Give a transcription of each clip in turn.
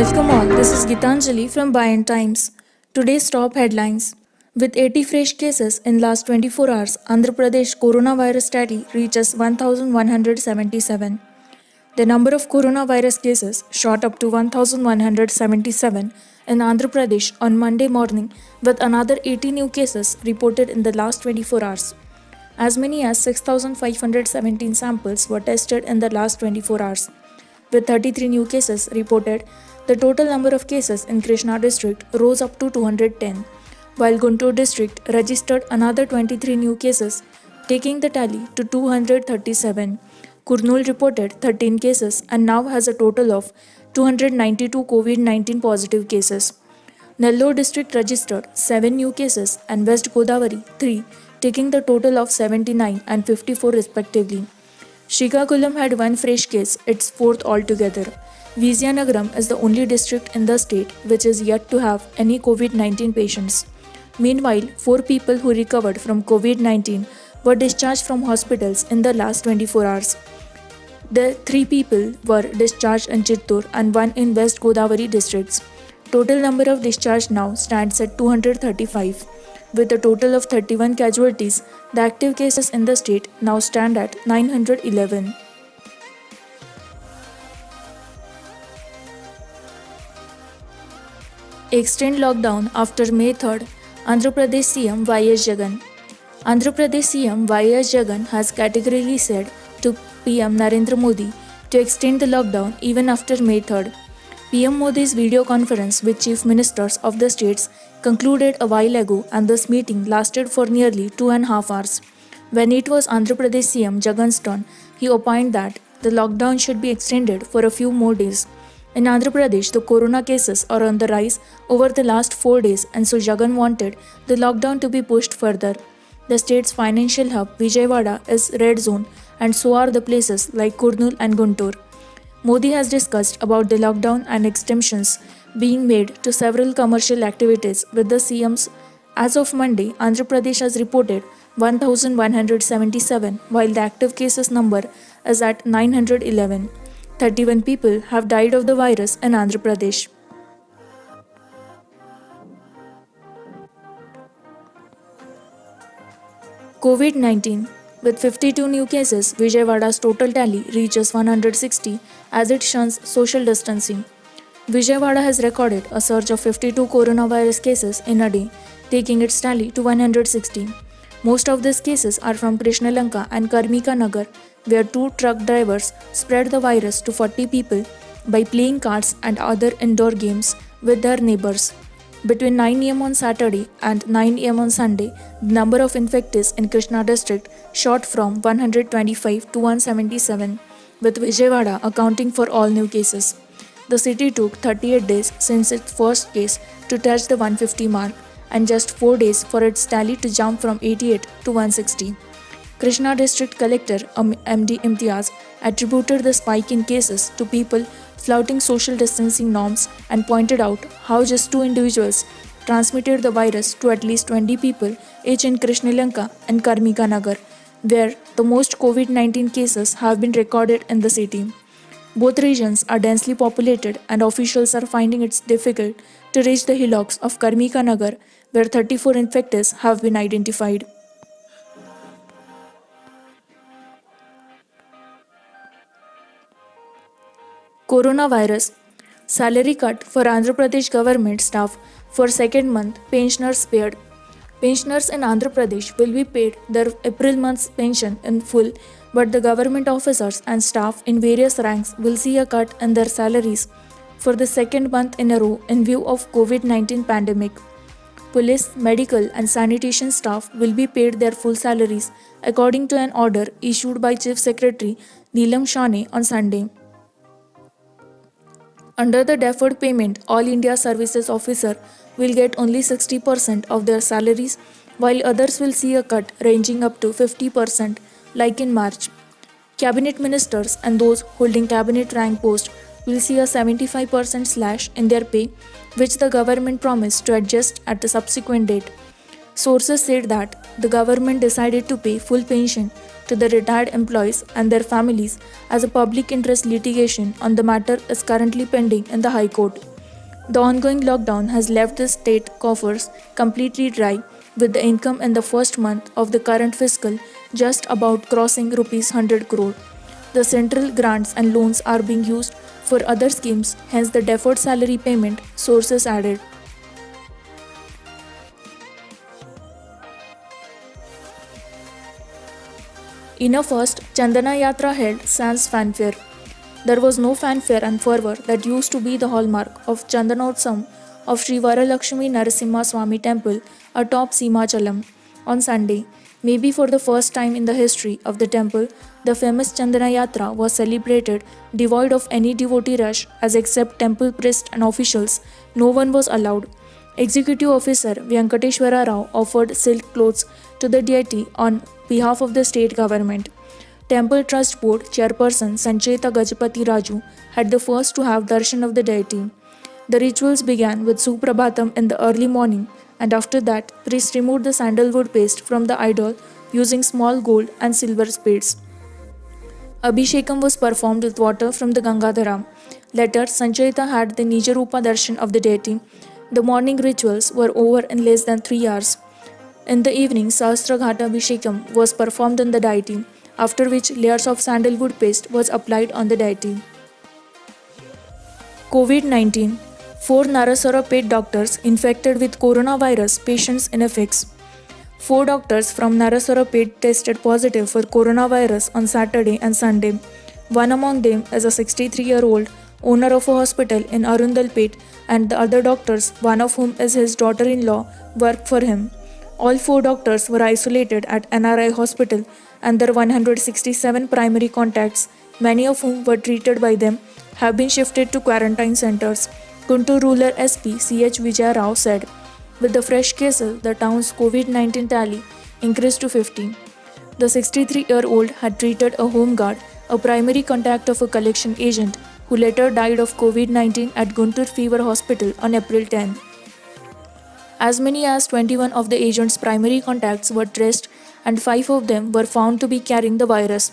Welcome all, this is Gitanjali from Bayan Times. Today's top headlines. With 80 fresh cases in last 24 hours, Andhra Pradesh coronavirus tally reaches 1,177. The number of coronavirus cases shot up to 1,177 in Andhra Pradesh on Monday morning, with another 80 new cases reported in the last 24 hours. As many as 6,517 samples were tested in the last 24 hours. With 33 new cases reported, the total number of cases in Krishna district rose up to 210, while Guntur district registered another 23 new cases, taking the tally to 237. Kurnool reported 13 cases and now has a total of 292 COVID-19 positive cases. Nellore district registered 7 new cases and West Godavari 3, taking the total of 79 and 54 respectively. Srikakulam had one fresh case, its fourth altogether. Vizianagaram is the only district in the state which is yet to have any COVID-19 patients. Meanwhile, 4 people who recovered from COVID-19 were discharged from hospitals in the last 24 hours. The 3 people were discharged in Chittoor and 1 in West Godavari districts. Total number of discharged now stands at 235. With a total of 31 casualties, the active cases in the state now stand at 911. Extend lockdown after May 3rd, Andhra Pradesh CM Y.S. Jagan. Andhra Pradesh CM Y.S. Jagan has categorically said to PM Narendra Modi to extend the lockdown even after May 3rd. PM Modi's video conference with chief ministers of the states concluded a while ago, and this meeting lasted for nearly 2.5 hours. When it was Andhra Pradesh CM Jagan's turn, he opined that the lockdown should be extended for a few more days. In Andhra Pradesh, the corona cases are on the rise over the last 4 days, and so Jagan wanted the lockdown to be pushed further. The state's financial hub, Vijayawada, is red zone, and so are the places like Kurnool and Guntur. Modi has discussed about the lockdown and exemptions being made to several commercial activities with the CMs. As of Monday, Andhra Pradesh has reported 1,177, while the active cases number is at 911. 31 people have died of the virus in Andhra Pradesh. COVID-19. With 52 new cases, Vijayawada's total tally reaches 160 as it shuns social distancing. Vijayawada has recorded a surge of 52 coronavirus cases in a day, taking its tally to 160. Most of these cases are from Krishnalanka and Karmika Nagar, where 2 truck drivers spread the virus to 40 people by playing cards and other indoor games with their neighbors. Between 9 am on Saturday and 9 am on Sunday, the number of infectees in Krishna district shot from 125 to 177, with Vijayawada accounting for all new cases. The city took 38 days since its first case to touch the 150 mark, and just 4 days for its tally to jump from 88 to 160. Krishna District Collector MD Imtiaz attributed the spike in cases to people flouting social distancing norms and pointed out how just 2 individuals transmitted the virus to at least 20 people each in Krishnalanka and Karmika Nagar, where the most COVID-19 cases have been recorded in the city. Both regions are densely populated, and officials are finding it difficult to reach the hillocks of Karmika Nagar, where 34 infectees have been identified. Coronavirus. Salary cut for Andhra Pradesh government staff for second month, pensioners spared. Pensioners in Andhra Pradesh will be paid their April month's pension in full, but the government officers and staff in various ranks will see a cut in their salaries for the second month in a row in view of COVID-19 pandemic. Police, medical and sanitation staff will be paid their full salaries according to an order issued by Chief Secretary Neelam Shane on Sunday. Under the deferred payment, All India Services Officer will get only 60% of their salaries, while others will see a cut ranging up to 50% like in March. Cabinet ministers and those holding cabinet rank posts will see a 75% slash in their pay, which the government promised to adjust at the subsequent date. Sources said that the government decided to pay full pension to the retired employees and their families as a public interest litigation on the matter is currently pending in the High Court. The ongoing lockdown has left the state coffers completely dry, with the income in the first month of the current fiscal just about crossing rupees 100 crore. The central grants and loans are being used for other schemes, hence the deferred salary payment sources added. In a first Chandana Yatra held sans fanfare. There was no fanfare and fervor that used to be the hallmark of Chandanotsavam of Sri Varalakshmi Narasimha Swami Temple atop Simachalam on Sunday. Maybe for the first time in the history of the temple, the famous Chandana Yatra was celebrated devoid of any devotee rush, as except temple priests and officials, no one was allowed. Executive Officer Venkateshwara Rao offered silk clothes to the deity on behalf of the state government. Temple Trust Board Chairperson Sancheta Gajapati Raju had the first to have darshan of the deity. The rituals began with Suprabhatam in the early morning, and after that, priests removed the sandalwood paste from the idol using small gold and silver spades. Abhishekam was performed with water from the Gangadhara. Later, Sancheta had the Nijarupa darshan of the deity. The morning rituals were over in less than 3 hours. In the evening, Sahasraghata Abhishekam was performed on the deity, after which layers of sandalwood paste was applied on the deity. COVID-19. 4 Narasarapet doctors infected with coronavirus patients in a fix. 4 doctors from Narasarapet tested positive for coronavirus on Saturday and Sunday. One among them is a 63-year-old owner of a hospital in Arundalpet, and the other doctors, one of whom is his daughter-in-law, work for him. All 4 doctors were isolated at NRI hospital, and their 167 primary contacts, many of whom were treated by them, have been shifted to quarantine centers, Guntur Rural SP CH Vijay Rao said. With the fresh cases, the town's COVID-19 tally increased to 50. The 63-year-old had treated a home guard, a primary contact of a collection agent, who later died of COVID-19 at Guntur Fever Hospital on April 10. As many as 21 of the agent's primary contacts were traced, and 5 of them were found to be carrying the virus.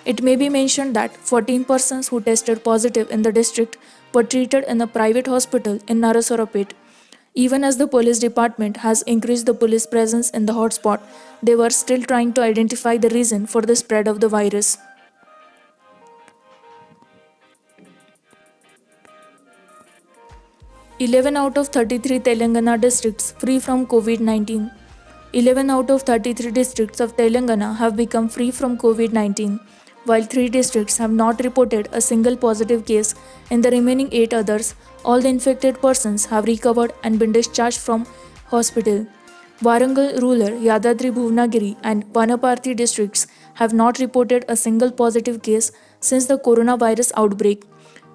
It may be mentioned that 14 persons who tested positive in the district were treated in a private hospital in Narasarapet. Even as the police department has increased the police presence in the hotspot, they were still trying to identify the reason for the spread of the virus. "11 out of 33 Telangana districts free from COVID-19. 11 out of 33 districts of Telangana have become free from COVID-19, while 3 districts have not reported a single positive case. In the remaining 8 others, all the infected persons have recovered and been discharged from hospital. Warangal Rural, Yadadri Bhuvnagiri and Vanaparthi districts have not reported a single positive case since the coronavirus outbreak.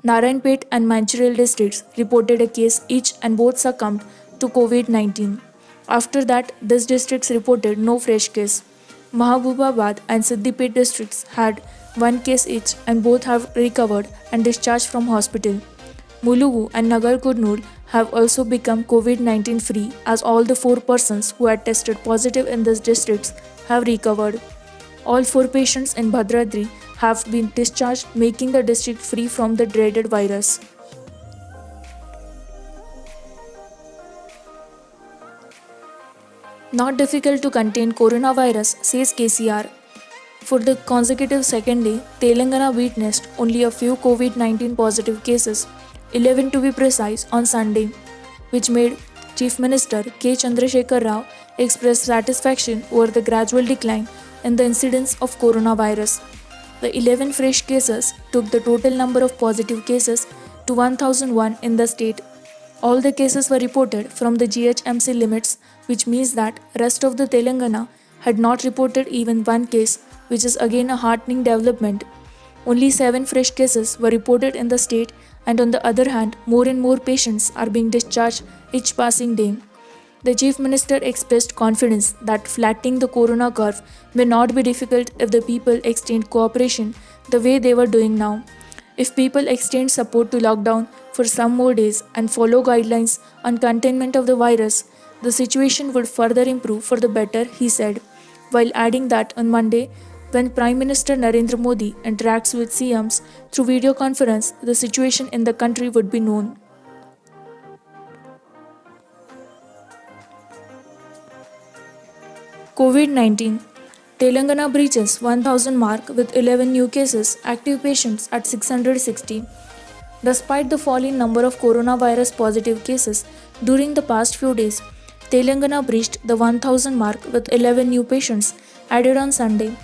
Narayanpet and Mancherial districts reported a case each, and both succumbed to COVID-19. After that, these districts reported no fresh case. Mahabubabad and Siddipet districts had 1 case each, and both have recovered and discharged from hospital. Mulugu and Nagar Kurnool have also become COVID-19 free, as all the 4 persons who had tested positive in these districts have recovered. All 4 patients in Bhadradri have been discharged, making the district free from the dreaded virus. Not difficult to contain coronavirus, says KCR. For the consecutive second day, Telangana witnessed only a few COVID-19 positive cases, 11 to be precise, on Sunday, which made Chief Minister K. Chandrasekhar Rao express satisfaction over the gradual decline in the incidence of coronavirus. The 11 fresh cases took the total number of positive cases to 1001 in the state. All the cases were reported from the GHMC limits, which means that rest of the Telangana had not reported even 1 case, which is again a heartening development. Only 7 fresh cases were reported in the state, and on the other hand, more and more patients are being discharged each passing day. The Chief Minister expressed confidence that flattening the corona curve may not be difficult if the people extend cooperation the way they were doing now. If people extend support to lockdown for some more days and follow guidelines on containment of the virus, the situation would further improve for the better, he said, while adding that on Monday, when Prime Minister Narendra Modi interacts with CMs through video conference, the situation in the country would be known. COVID-19. Telangana breaches 1000 mark with 11 new cases, active patients at 660. Despite the fall in number of coronavirus positive cases during the past few days, Telangana breached the 1000 mark with 11 new patients added on Sunday.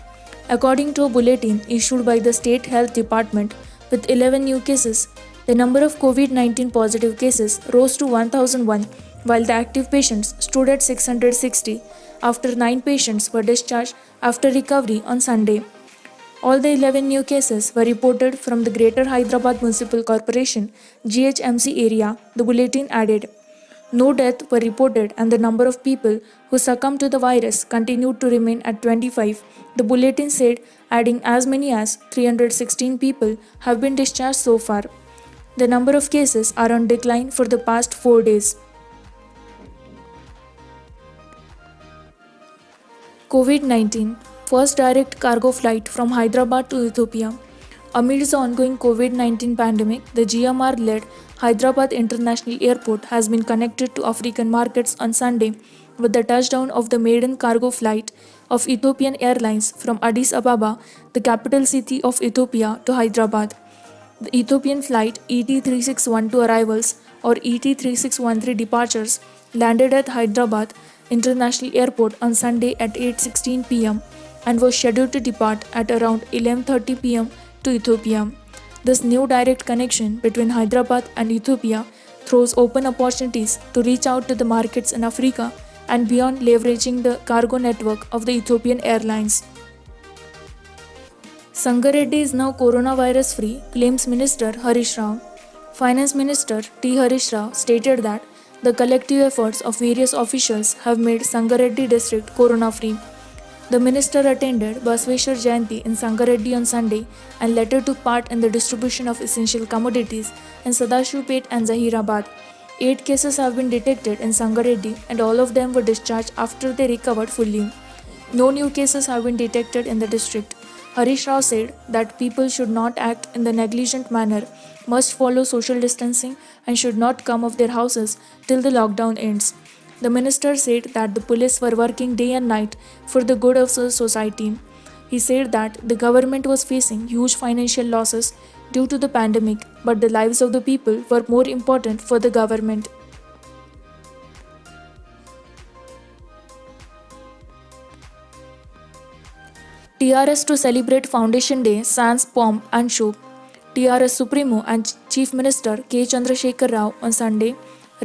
According to a bulletin issued by the State Health Department, with 11 new cases, the number of COVID-19 positive cases rose to 1001, while the active patients stood at 660 after 9 patients were discharged after recovery on Sunday. All the 11 new cases were reported from the Greater Hyderabad Municipal Corporation GHMC area, the bulletin added. No deaths were reported and the number of people who succumbed to the virus continued to remain at 25, the bulletin said, adding as many as 316 people have been discharged so far. The number of cases are on decline for the past 4 days. COVID-19. First direct cargo flight from Hyderabad to Ethiopia. Amidst the ongoing COVID-19 pandemic, the GMR-led Hyderabad International Airport has been connected to African markets on Sunday with the touchdown of the maiden cargo flight of Ethiopian Airlines from Addis Ababa, the capital city of Ethiopia, to Hyderabad. The Ethiopian flight ET3612 arrivals or ET3613 departures landed at Hyderabad International Airport on Sunday at 8:16 pm and was scheduled to depart at around 11:30 pm to Ethiopia. This new direct connection between Hyderabad and Ethiopia throws open opportunities to reach out to the markets in Africa and beyond, leveraging the cargo network of the Ethiopian Airlines. Sangareddy is now coronavirus free, claims Minister Harish Rao. Finance Minister T. Harish Rao stated that the collective efforts of various officials have made Sangareddy district corona free. The minister attended Basveshwar Jayanti in Sangareddy on Sunday and later took part in the distribution of essential commodities in Sadashivpet and Zahirabad. 8 cases have been detected in Sangareddy and all of them were discharged after they recovered fully. No new cases have been detected in the district. Harish Rao said that people should not act in the negligent manner, must follow social distancing and should not come of their houses till the lockdown ends. The minister said that the police were working day and night for the good of the society. He said that the government was facing huge financial losses due to the pandemic, but the lives of the people were more important for the government. TRS to celebrate Foundation Day sans pomp and show. TRS Supremo and Chief Minister K. Chandrasekhar Rao on Sunday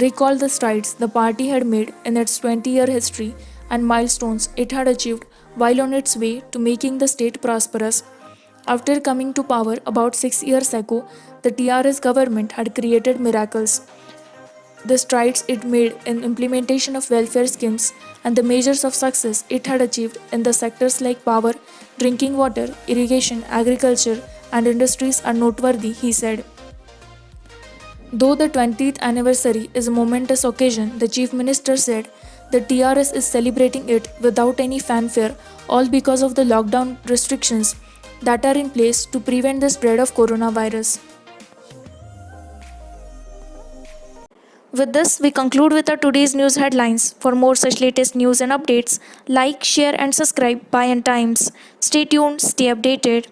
recalled the strides the party had made in its 20-year history and milestones it had achieved while on its way to making the state prosperous. After coming to power about 6 years ago, the TRS government had created miracles. The strides it made in implementation of welfare schemes and the measures of success it had achieved in the sectors like power, drinking water, irrigation, agriculture, and industries are noteworthy, he said. Though the 20th anniversary is a momentous occasion, the Chief Minister said, the TRS is celebrating it without any fanfare, all because of the lockdown restrictions that are in place to prevent the spread of coronavirus. With this, we conclude with our today's news headlines. For more such latest news and updates, like, share and subscribe By and Times. Stay tuned, stay updated.